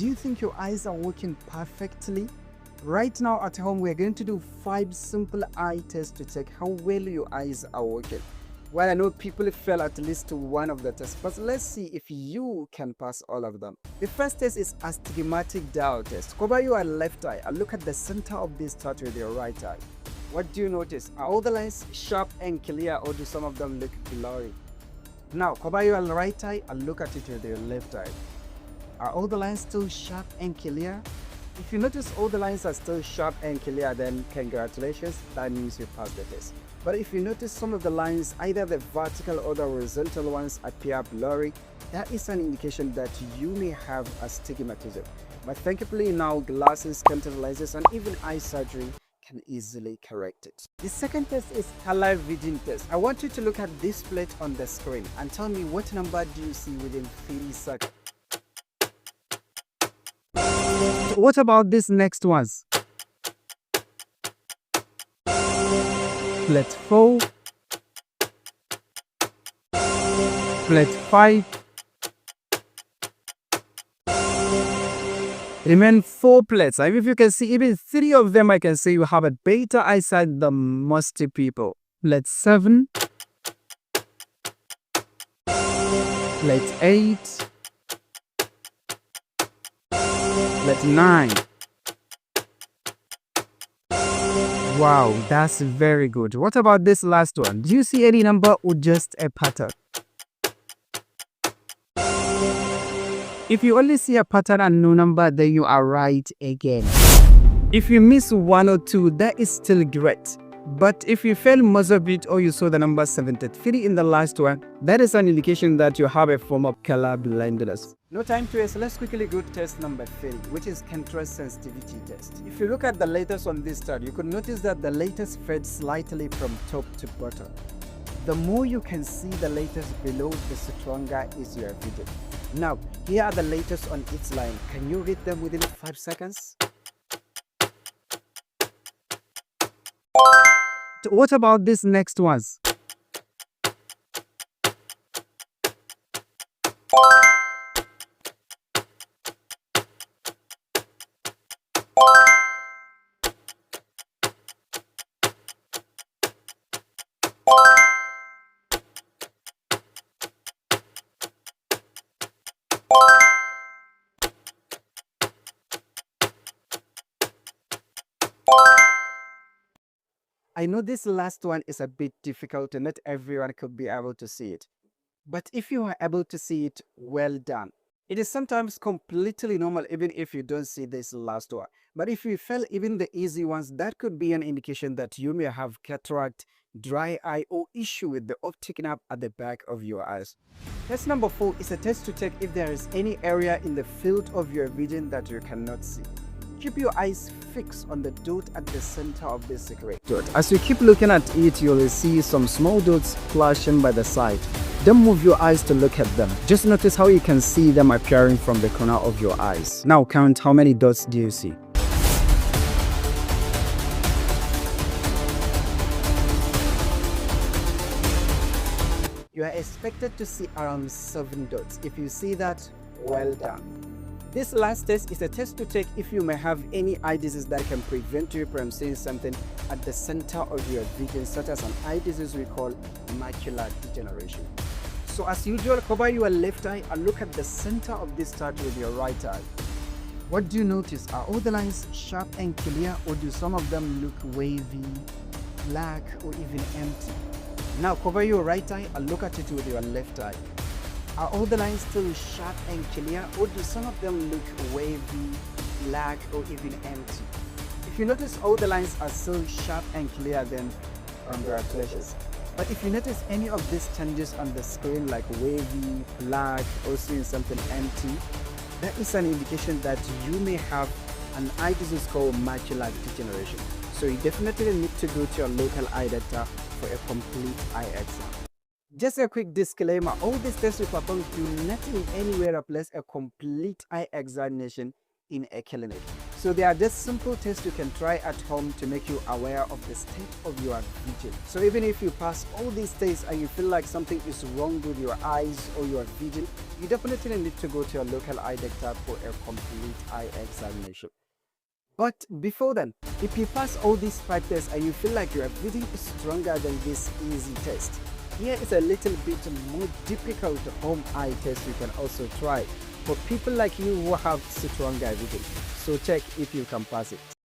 Do you think your eyes are working perfectly? Right now at home, we're going to do 5 simple eye tests to check how well your eyes are working. Well, I know people fail at least one of the tests, but let's see if you can pass all of them. The first test is Astigmatic dial test. Cover your left eye and look at the center of this chart with your right eye. What do you notice? Are all the lines sharp and clear, or do some of them look blurry? Now, cover your right eye and look at it with your left eye. Are all the lines still sharp and clear? If you notice all the lines are still sharp and clear, then congratulations, that means you passed the test. But if you notice some of the lines, either the vertical or the horizontal ones, appear blurry, that is an indication that you may have astigmatism. But thankfully now glasses, contact lenses, and even eye surgery can easily correct it. The second test is color vision test. I want you to look at this plate on the screen and tell me what number do you see within 3 seconds. What about this next ones? Plate 4, plate 5, remain 4 plates. If you can see even 3 of them, I can say you have a better eyesight than most people. Plate 7, plate 8, plate 9. Wow, that's very good. What about this last one? Do you see any number or just a pattern? If you only see a pattern and no number, then you are right again. If you miss 1 or 2, that is still great. But if you fail most of it, or you saw the number 73 in the last one, that is an indication that you have a form of color blindness. No time to waste, let's quickly go to test number 3, which is contrast sensitivity test. If you look at the letters on this chart, you could notice that the letters fade slightly from top to bottom. The more you can see the letters below, the stronger is your vision. Now, here are the letters on each line. Can you read them within 5 seconds? What about this next ones? I know this last one is a bit difficult and not everyone could be able to see it. But if you are able to see it, well done. It is sometimes completely normal even if you don't see this last one. But if you fail even the easy ones, that could be an indication that you may have cataract, dry eye, or issue with the optic nerve at the back of your eyes. Test number 4 is a test to check if there is any area in the field of your vision that you cannot see. Keep your eyes fixed on the dot at the center of this secret dot. As you keep looking at it, you'll see some small dots flashing by the side. Don't move your eyes to look at them. Just notice how you can see them appearing from the corner of your eyes. Now count how many dots do you see. You are expected to see around 7 dots. If you see that, well done. This last test is a test to check if you may have any eye disease that can prevent you from seeing something at the center of your vision, such as an eye disease we call macular degeneration. So as usual, cover your left eye and look at the center of this chart with your right eye. What do you notice? Are all the lines sharp and clear, or do some of them look wavy, black, or even empty? Now cover your right eye and look at it with your left eye. Are all the lines still sharp and clear, or do some of them look wavy, black, or even empty? If you notice all the lines are still sharp and clear, then congratulations. But if you notice any of these changes on the screen, like wavy, black, or seeing something empty, that is an indication that you may have an eye disease called macular degeneration. So you definitely need to go to your local eye doctor for a complete eye exam. Just a quick disclaimer, all these tests we perform do not in any way replace a complete eye examination in a clinic. So they are just simple tests you can try at home to make you aware of the state of your vision. So even if you pass all these tests and you feel like something is wrong with your eyes or your vision, you definitely need to go to your local eye doctor for a complete eye examination. But before then, if you pass all these 5 tests and you feel like your vision is stronger than this easy test, here is a little bit more difficult home eye test you can also try for people like you who have stronger vision. So check if you can pass it.